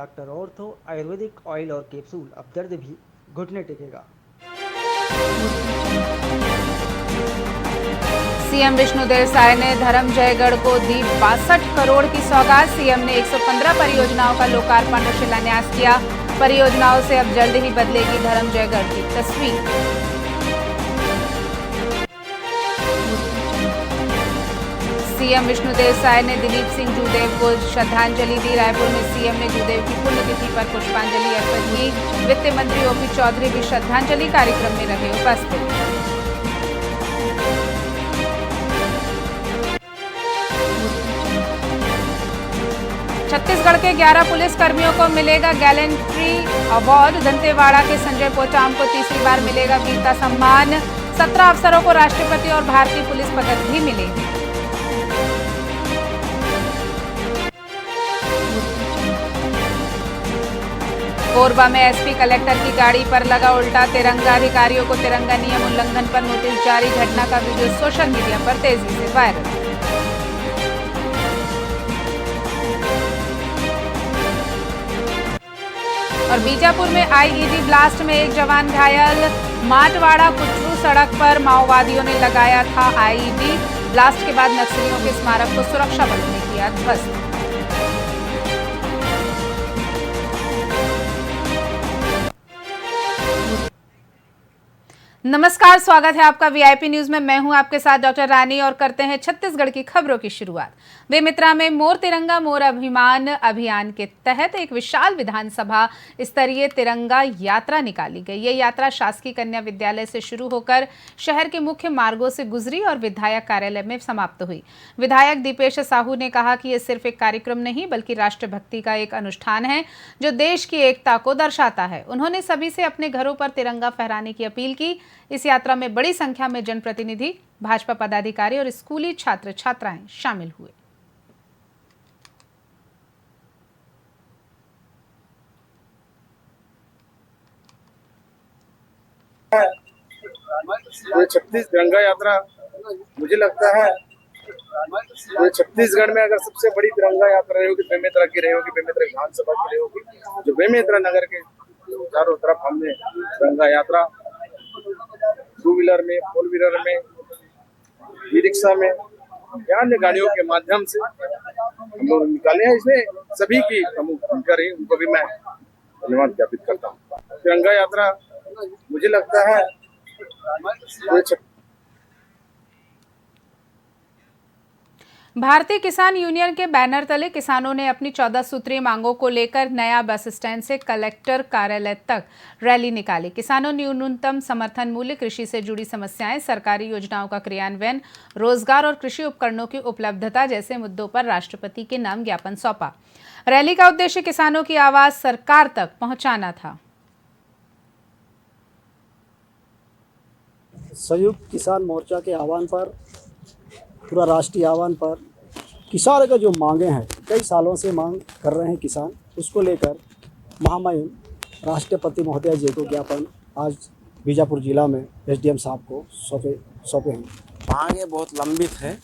Doctor ortho Ayurvedic oil और capsule. अब दर्द भी घुटने टेकेगा। सीएम विष्णुदेव साय ने धर्मजयगढ़ को दी 62 करोड़ की सौगात। सीएम ने 115 परियोजनाओं का लोकार्पण और शिलान्यास किया। परियोजनाओं से अब जल्द ही बदलेगी धर्मजयगढ़ की तस्वीर। सीएम विष्णुदेव साय ने दिलीप सिंह जूदेव को श्रद्धांजलि दी। रायपुर में सीएम ने जूदेव की पुण्यतिथि पर पुष्पांजलि अर्पित की। वित्त मंत्री ओपी चौधरी भी श्रद्धांजलि कार्यक्रम में रहे उपस्थित। छत्तीसगढ़ के 11 पुलिस कर्मियों को मिलेगा गैलेंट्री अवार्ड। दंतेवाड़ा के संजय पोचाम को तीसरी बार मिलेगा वीरता सम्मान। 17 अफसरों को राष्ट्रपति और भारतीय पुलिस पदक भी मिलेंगे। कोरबा में एसपी कलेक्टर की गाड़ी पर लगा उल्टा तिरंगा। अधिकारियों को तिरंगा नियम उल्लंघन पर नोटिस जारी। घटना का वीडियो सोशल मीडिया पर तेजी से वायरल। और बीजापुर में आईईडी ब्लास्ट में एक जवान घायल। माटवाड़ा कुटरू सड़क पर माओवादियों ने लगाया था आईईडी। ब्लास्ट के बाद नक्सलियों के स्मारक को सुरक्षा बलों ने किया ध्वस्त। नमस्कार, स्वागत है आपका वीआईपी न्यूज में। मैं हूं आपके साथ डॉक्टर रानी और करते हैं छत्तीसगढ़ की खबरों की शुरुआत। बेमित्रा में मोर तिरंगा मोर अभिमान अभियान के तहत एक विशाल विधानसभा स्तरीय तिरंगा यात्रा निकाली गई। ये यात्रा शासकीय कन्या विद्यालय से शुरू होकर शहर के मुख्य मार्गों से गुजरी और विधायक कार्यालय में समाप्त हुई। विधायक दीपेश साहू ने कहा कि ये सिर्फ एक कार्यक्रम नहीं बल्कि राष्ट्रभक्ति का एक अनुष्ठान है जो देश की एकता को दर्शाता है। उन्होंने सभी से अपने घरों पर तिरंगा फहराने की अपील की। इस यात्रा में बड़ी संख्या में जनप्रतिनिधि, भाजपा पदाधिकारी और स्कूली छात्र छात्राएं शामिल हुए। ये 36 तिरंगा यात्रा मुझे लगता है ये छत्तीसगढ़ में अगर सबसे बड़ी तिरंगा यात्रा रही होगी बेमेतरा की रही होगी, बेमेतरा विधानसभा की रही होगी। जो बेमेतरा नगर के चारों तरफ हमने तिरंगा यात्रा 2 व्हीलर में, 4 व्हीलर में, ई रिक्शा में, अन्य गाड़ियों के माध्यम से हम लोग निकाले हैं। इसमें सभी की प्रमुख भूमिका रही, उनको भी मैं धन्यवाद ज्ञापित करता हूँ। तिरंगा यात्रा मुझे लगता है भारतीय किसान यूनियन के बैनर तले किसानों ने अपनी 14 सूत्रीय मांगों को लेकर नया बस स्टैंड से कलेक्टर कार्यालय तक रैली निकाली। किसानों ने न्यूनतम समर्थन मूल्य, कृषि से जुड़ी समस्याएं, सरकारी योजनाओं का क्रियान्वयन, रोजगार और कृषि उपकरणों की उपलब्धता जैसे मुद्दों पर राष्ट्रपति के नाम ज्ञापन सौंपा। रैली का उद्देश्य किसानों की आवाज सरकार तक पहुंचाना था। संयुक्त किसान मोर्चा के आह्वान पर, पूरा राष्ट्रीय आह्वान पर किसान का जो मांगे हैं, कई सालों से मांग कर रहे हैं किसान, उसको लेकर महामहिम राष्ट्रपति महोदय जी को ज्ञापन आज बीजापुर जिला में एसडीएम साहब को सौंपे हैं। मांगे बहुत लंबित है,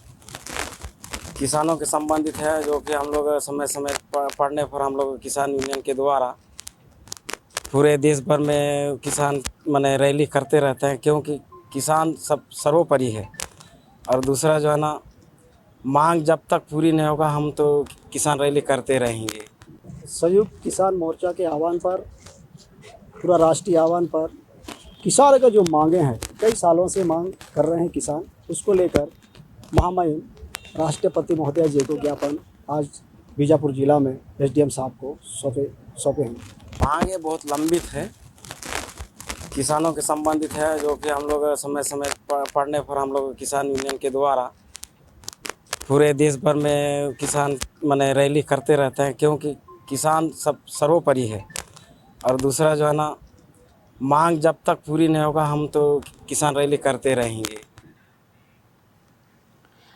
किसानों के संबंधित है, जो कि हम लोग समय समय पढ़ने पर हम लोग किसान यूनियन के द्वारा पूरे देश भर में किसान माने रैली करते रहते हैं, क्योंकि किसान सब सर्वोपरि है। और दूसरा जो है ना, मांग जब तक पूरी नहीं होगा हम तो किसान रैली करते रहेंगे। संयुक्त किसान मोर्चा के आह्वान पर, पूरा राष्ट्रीय आह्वान पर किसान का जो मांगे हैं, कई सालों से मांग कर रहे हैं किसान, उसको लेकर महामहिम राष्ट्रपति महोदय जी को ज्ञापन आज बीजापुर जिला में एसडीएम साहब को सौंपे हैं। मांगे बहुत लंबित है, किसानों के संबंधित है, जो कि हम लोग समय समय पढ़ने पर हम लोग किसान यूनियन के द्वारा पूरे देश भर में किसान माने रैली करते रहते हैं, क्योंकि किसान सब सर्वोपरि है। और दूसरा जो है ना, मांग जब तक पूरी नहीं होगा हम तो किसान रैली करते रहेंगे।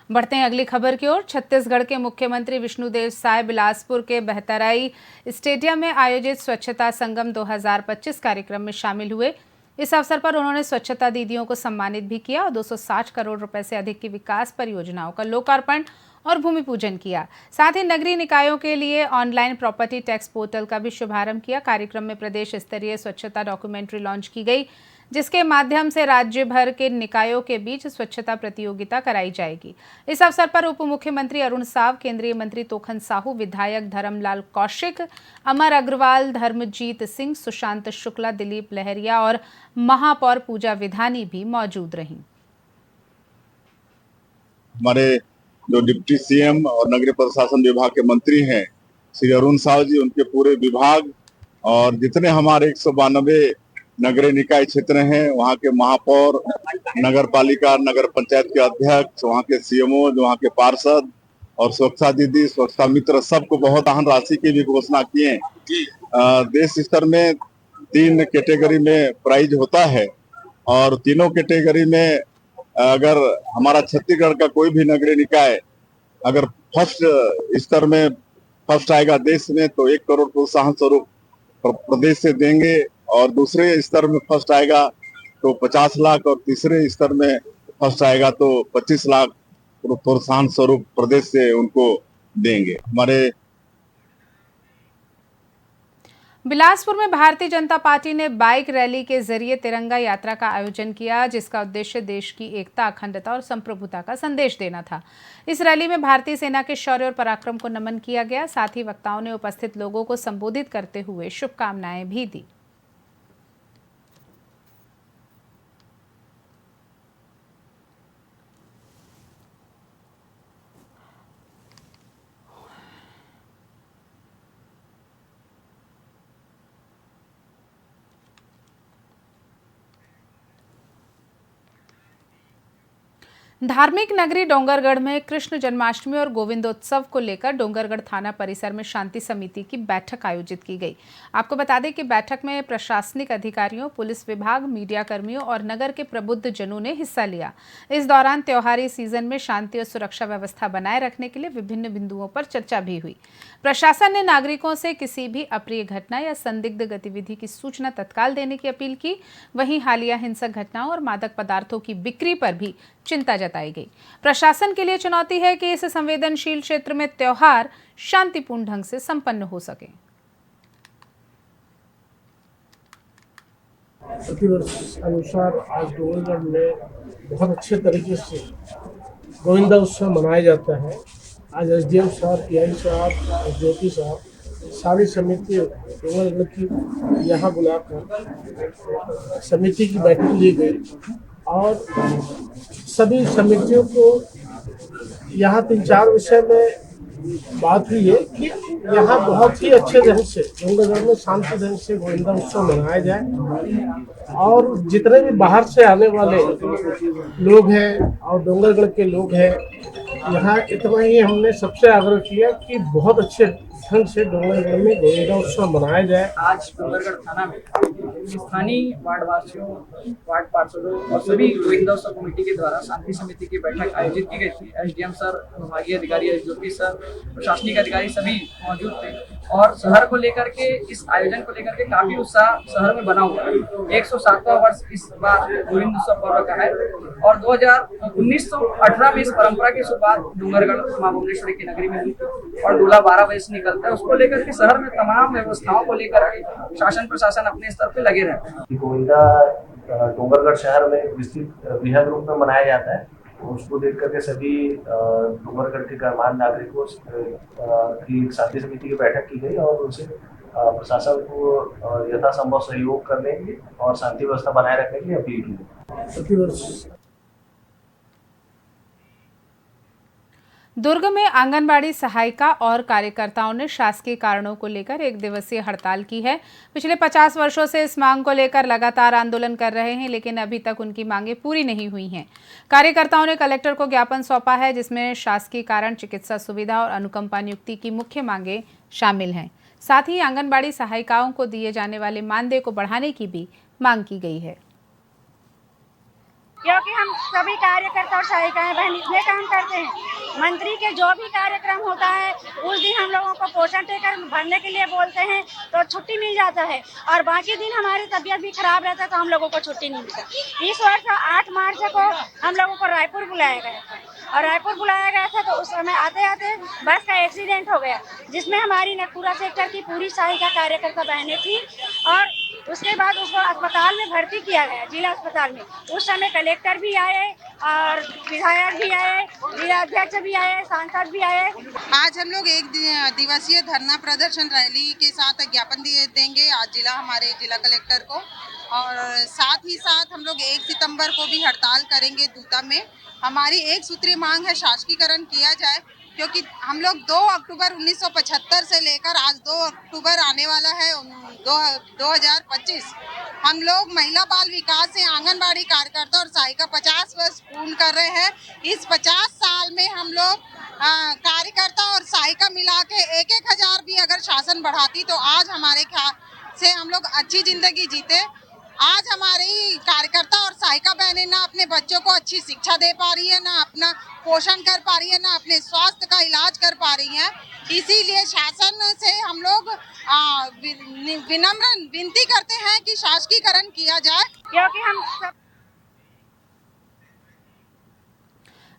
बढ़ते हैं अगली खबर की ओर। छत्तीसगढ़ के मुख्यमंत्री विष्णुदेव साय बिलासपुर के बहतराई स्टेडियम में आयोजित स्वच्छता संगम 2025 कार्यक्रम में शामिल हुए। इस अवसर पर उन्होंने स्वच्छता दीदियों को सम्मानित भी किया और 260 करोड़ रुपए से अधिक की विकास परियोजनाओं का लोकार्पण और भूमि पूजन किया। साथ ही नगरीय निकायों के लिए ऑनलाइन प्रॉपर्टी टैक्स पोर्टल का भी शुभारंभ किया। कार्यक्रम में प्रदेश स्तरीय स्वच्छता डॉक्यूमेंट्री लॉन्च की गई, जिसके माध्यम से राज्य भर के निकायों के बीच स्वच्छता प्रतियोगिता कराई जाएगी। इस अवसर पर उप मुख्यमंत्री अरुण साव, केंद्रीय मंत्री तोखन साहू, विधायक धर्मलाल कौशिक, अमर अग्रवाल, धर्मजीत सिंह, सुशांत शुक्ला, दिलीप लहरिया और महापौर पूजा विधानी भी मौजूद रहीं। हमारे जो डिप्टी सीएम और नगरीय प्रशासन विभाग के मंत्री हैं श्री अरुण साव जी, उनके पूरे विभाग और जितने हमारे 192 नगरीय निकाय क्षेत्र हैं, वहाँ के महापौर, नगर पालिका, नगर पंचायत के अध्यक्ष, वहाँ के सीएमओ, वहाँ के पार्षद और स्वच्छता दीदी, स्वच्छता मित्र, सबको बहुत अहम राशि की भी घोषणा किए। देश स्तर में 3 कैटेगरी में प्राइज होता है और तीनों कैटेगरी में अगर हमारा छत्तीसगढ़ का कोई भी नगरीय निकाय अगर फर्स्ट स्तर में फर्स्ट आएगा देश में तो 1 करोड़ प्रोत्साहन स्वरूप प्रदेश से देंगे, और दूसरे स्तर में फर्स्ट आएगा तो 50 लाख और तीसरे स्तर में फर्स्ट आएगा तो 25 लाख प्रोत्साहन स्वरूप प्रदेश से उनको देंगे। हमारे बिलासपुर में भारतीय जनता पार्टी ने बाइक रैली के जरिए तिरंगा यात्रा का आयोजन किया, जिसका उद्देश्य देश की एकता, अखंडता और संप्रभुता का संदेश देना था। इस रैली में भारतीय सेना के शौर्य और पराक्रम को नमन किया गया। साथ ही वक्ताओं ने उपस्थित लोगों को संबोधित करते हुए शुभकामनाएं भी दी। धार्मिक नगरी डोंगरगढ़ में कृष्ण जन्माष्टमी और गोविंदोत्सव को लेकर डोंगरगढ़ थाना परिसर में शांति समिति की बैठक आयोजित की गई। आपको बता दें कि बैठक में प्रशासनिक अधिकारियों, पुलिस विभाग, मीडिया कर्मियों और नगर के प्रबुद्ध जनों ने हिस्सा लिया। इस दौरान त्योहारी सीजन में शांति और सुरक्षा व्यवस्था बनाए रखने के लिए विभिन्न बिंदुओं पर चर्चा भी हुई। प्रशासन ने नागरिकों से किसी भी अप्रिय घटना या संदिग्ध गतिविधि की सूचना तत्काल देने की अपील की। वहीं हालिया हिंसक घटनाओं और मादक पदार्थों की बिक्री पर भी चिंता जताई गई। प्रशासन के लिए चुनौती है कि इस संवेदनशील क्षेत्र में त्योहार शांतिपूर्ण ढंग से संपन्न हो सके। प्रतिवर्ष अनुसार आज डोंगरगढ़ में बहुत अच्छे तरीके से गोविंदा उत्सव मनाया जाता है। आज एसडीएम साहब, पीआई साहब, ज्योति साहब, सारी समिति डोंगरगढ़ की यहाँ बुलाकर समिति की बैठक ली गई और सभी समितियों को यहाँ 3-4 विषय में बात हुई है कि यहाँ बहुत ही अच्छे ढंग से डोंगरगढ़ में शांति ढंग से गोविंदा उत्सव मनाया जाए और जितने भी बाहर से आने वाले लोग हैं और डोंगरगढ़ के लोग हैं, यहाँ इतना ही हमने सबसे आग्रह किया कि बहुत अच्छे ढंग से डोंगरगढ़ में गोविंदा उत्सव मनाया जाए। आज डोंगरगढ़ थाना में स्थानीय वार्डवासियों, वार्ड पार्षदों और सभी गोविंदा उत्सव कमेटी के द्वारा शांति समिति की बैठक आयोजित की गई थी। एसडीएम सर, विभागीय अधिकारी ज्योति सर, प्रशासनिक अधिकारी सभी मौजूद थे और शहर को लेकर के, इस आयोजन को लेकर के काफी उत्साह शहर में बना हुआ है। 107वां वर्ष इस बार गोविंद उत्सव पर्व का है और 1918 में इस परंपरा की शुरुआत डोंगरगढ़ मां भुवनेश्वरी की नगरी में हुई थी और डोला 12 बजे से निकलता है। उसको लेकर के शहर में तमाम व्यवस्थाओं को लेकर के शासन प्रशासन अपने स्तर पे लगे रहते हैं। गोविंदा डोंगरगढ़ शहर में विस्तृत बृहद रूप में मनाया जाता है। उसको देख करके सभी डोंगरगढ़ के गणमान्य नागरिकों की शांति समिति की बैठक की गई और उनसे प्रशासन को यथासंभव सहयोग करने की और शांति व्यवस्था बनाए रखने की अपील की गई। दुर्ग में आंगनबाड़ी सहायिका और कार्यकर्ताओं ने शासकीय कारणों को लेकर 1 दिवसीय हड़ताल की है। पिछले 50 वर्षों से इस मांग को लेकर लगातार आंदोलन कर रहे हैं, लेकिन अभी तक उनकी मांगें पूरी नहीं हुई हैं। कार्यकर्ताओं ने कलेक्टर को ज्ञापन सौंपा है, जिसमें शासकीय कारण, चिकित्सा सुविधा और अनुकंपा नियुक्ति की मुख्य मांगें शामिल हैं। साथ ही आंगनबाड़ी सहायिकाओं को दिए जाने वाले मानदेय को बढ़ाने की भी मांग की गई है। क्योंकि हम सभी कार्यकर्ता और सहायिकाएं बहन इसलिए काम करते हैं। मंत्री के जो भी कार्यक्रम होता है उस दिन हम लोगों को पोषण टेकर भरने के लिए बोलते हैं तो छुट्टी मिल जाता है, और बाकी दिन हमारी तबीयत भी खराब रहता है तो हम लोगों को छुट्टी नहीं मिलता। इस वर्ष 8 मार्च को हम लोगों को रायपुर बुलाया गया था, और रायपुर बुलाया गया था तो उस समय आते आते बस का एक्सीडेंट हो गया, जिसमें हमारी नटपुरा सेक्टर की पूरी सहायिका कार्यकर्ता बहनें थी, और उसके बाद उसको अस्पताल में भर्ती किया गया, जिला अस्पताल में। उस समय कलेक्टर भी आए और विधायक भी आए, जिला अध्यक्ष भी आए, सांसद भी आए। आज हम लोग एक दिवसीय धरना प्रदर्शन रैली के साथ ज्ञापन देंगे आज हमारे जिला कलेक्टर को, और साथ ही साथ हम लोग 1 सितंबर को भी हड़ताल करेंगे दूता में। हमारी एक सूत्रीय मांग है शासकीकरण किया जाए, क्योंकि हम लोग 2 अक्टूबर 1975 से लेकर आज 2 अक्टूबर आने वाला है 2025, हम लोग महिला बाल विकास से आंगनबाड़ी कार्यकर्ता और सहायिका 50 वर्ष पूर्ण कर रहे हैं। इस 50 साल में हम लोग कार्यकर्ता और सहायिका मिला के 1-1 हजार भी अगर शासन बढ़ाती तो आज हमारे ख्याल से हम लोग अच्छी जिंदगी जीते। आज हमारी कार्यकर्ता और सहायिका बहनें ना अपने बच्चों को अच्छी शिक्षा दे पा रही है, ना अपना पोषण कर पा रही है, ना अपने स्वास्थ्य का इलाज कर पा रही है। इसीलिए शासन से हम लोग विनम्र विनती करते हैं कि शासकीकरण किया जाए, क्योंकि हम सब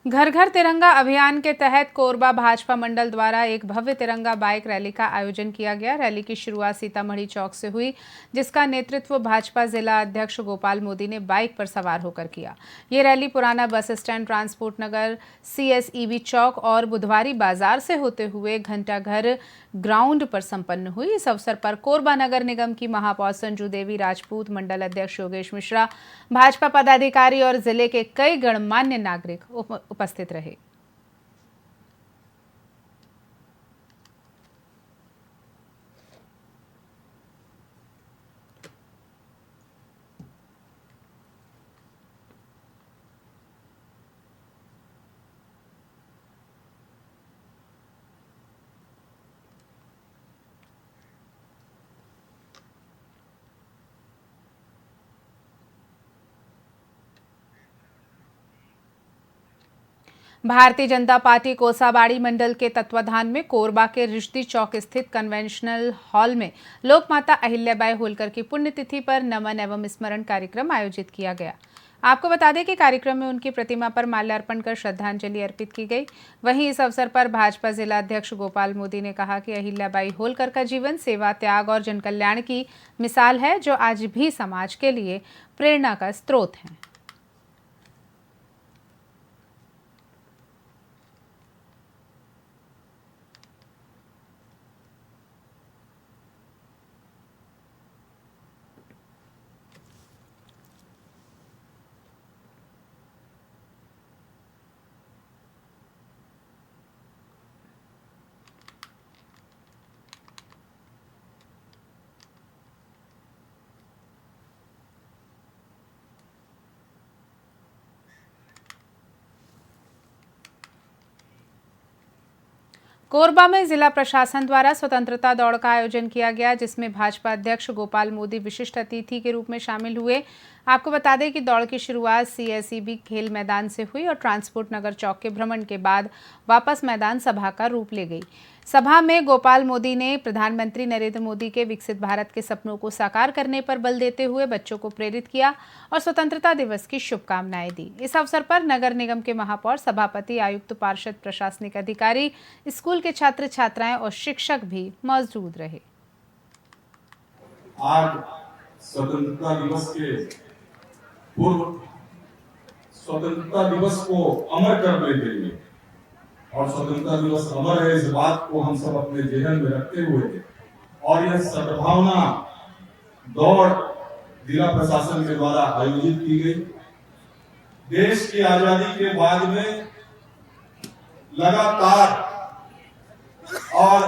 घर घर तिरंगा अभियान के तहत कोरबा भाजपा मंडल द्वारा एक भव्य तिरंगा बाइक रैली का आयोजन किया गया। रैली की शुरुआत सीतामढ़ी चौक से हुई, जिसका नेतृत्व भाजपा जिला अध्यक्ष गोपाल मोदी ने बाइक पर सवार होकर किया। ये रैली पुराना बस स्टैंड, ट्रांसपोर्ट नगर, CSEB चौक और बुधवारी बाजार से होते हुए घंटाघर ग्राउंड पर संपन्न हुई। इस अवसर पर कोरबा नगर निगम की महापौर संजू देवी राजपूत, मंडल अध्यक्ष योगेश मिश्रा, भाजपा पदाधिकारी और जिले के कई गणमान्य नागरिक उपस्थित रहे। भारतीय जनता पार्टी कोसाबाड़ी मंडल के तत्वाधान में कोरबा के रिश्ती चौक स्थित कन्वेंशनल हॉल में लोकमाता अहिल्याबाई होलकर की पुण्यतिथि पर नमन एवं स्मरण कार्यक्रम आयोजित किया गया। आपको बता दें कि कार्यक्रम में उनकी प्रतिमा पर माल्यार्पण कर श्रद्धांजलि अर्पित की गई। वहीं इस अवसर पर भाजपा जिला अध्यक्ष गोपाल मोदी ने कहा कि अहिल्याबाई होलकर का जीवन सेवा, त्याग और जनकल्याण की मिसाल है, जो आज भी समाज के लिए प्रेरणा का स्रोत है। कोरबा में जिला प्रशासन द्वारा स्वतंत्रता दौड़ का आयोजन किया गया, जिसमें भाजपा अध्यक्ष गोपाल मोदी विशिष्ट अतिथि के रूप में शामिल हुए। आपको बता दें कि दौड़ की शुरुआत CSEB खेल मैदान से हुई और ट्रांसपोर्ट नगर चौक के भ्रमण के बाद वापस मैदान सभा का रूप ले गई। सभा में गोपाल मोदी ने प्रधानमंत्री नरेंद्र मोदी के विकसित भारत के सपनों को साकार करने पर बल देते हुए बच्चों को प्रेरित किया और स्वतंत्रता दिवस की शुभकामनाएं दी। इस अवसर पर नगर निगम के महापौर, सभापति, आयुक्त, पार्षद, प्रशासनिक अधिकारी, स्कूल के छात्र छात्राएं और शिक्षक भी मौजूद रहे। आज स्वतंत्रता दिवस के पूर्व स्वतंत्रता दिवस को अमर करने के लिए, और स्वतंत्रता दिवस अमर है इस बात को हम सब अपने जेहन में रखते हुए, और यह सद्भावना दौड़ जिला प्रशासन के द्वारा आयोजित की गई। देश की आजादी के बाद में लगातार और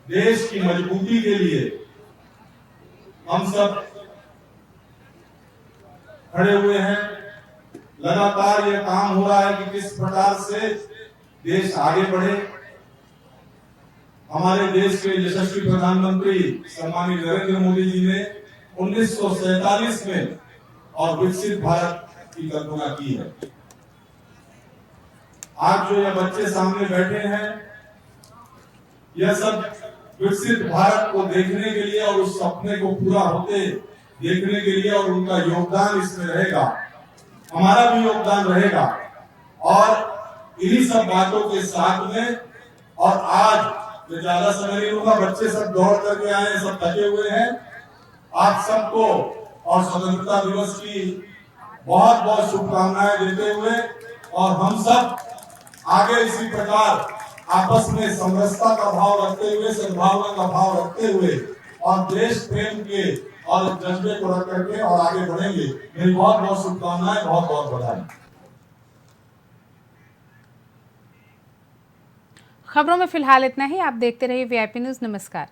देश की मजबूती के लिए हम सब खड़े हुए हैं। लगातार यह काम हो रहा है कि किस प्रकार से देश आगे बढ़े। हमारे देश के यशस्वी प्रधानमंत्री सम्मानित नरेंद्र मोदी जी ने 1947 में और विकसित भारत की कल्पना की है। आज जो ये बच्चे सामने बैठे हैं, यह सब विकसित भारत को देखने के लिए और उस सपने को पूरा होते देखने के लिए, और उनका योगदान इसमें रहेगा, हमारा भी योगदान रहेगा। और इन्हीं सब बातों के साथ में, और आज मैं ज्यादा समय नहीं लूंगा, बच्चे सब दौड़ करके आए हैं, सब थके हुए हैं। आप सबको और स्वतंत्रता दिवस की बहुत बहुत शुभकामनाएं देते हुए, और हम सब आगे इसी प्रकार आपस में समरसता का भाव रखते हुए, सद्भावना का भाव रखते हुए, और देश प्रेम के और जज्बे को रख करके और आगे बढ़ेंगे। मेरी बहुत बहुत शुभकामनाएं, बहुत बहुत बधाई। खबरों में फिलहाल इतना ही। आप देखते रहिए VIP न्यूज़। नमस्कार।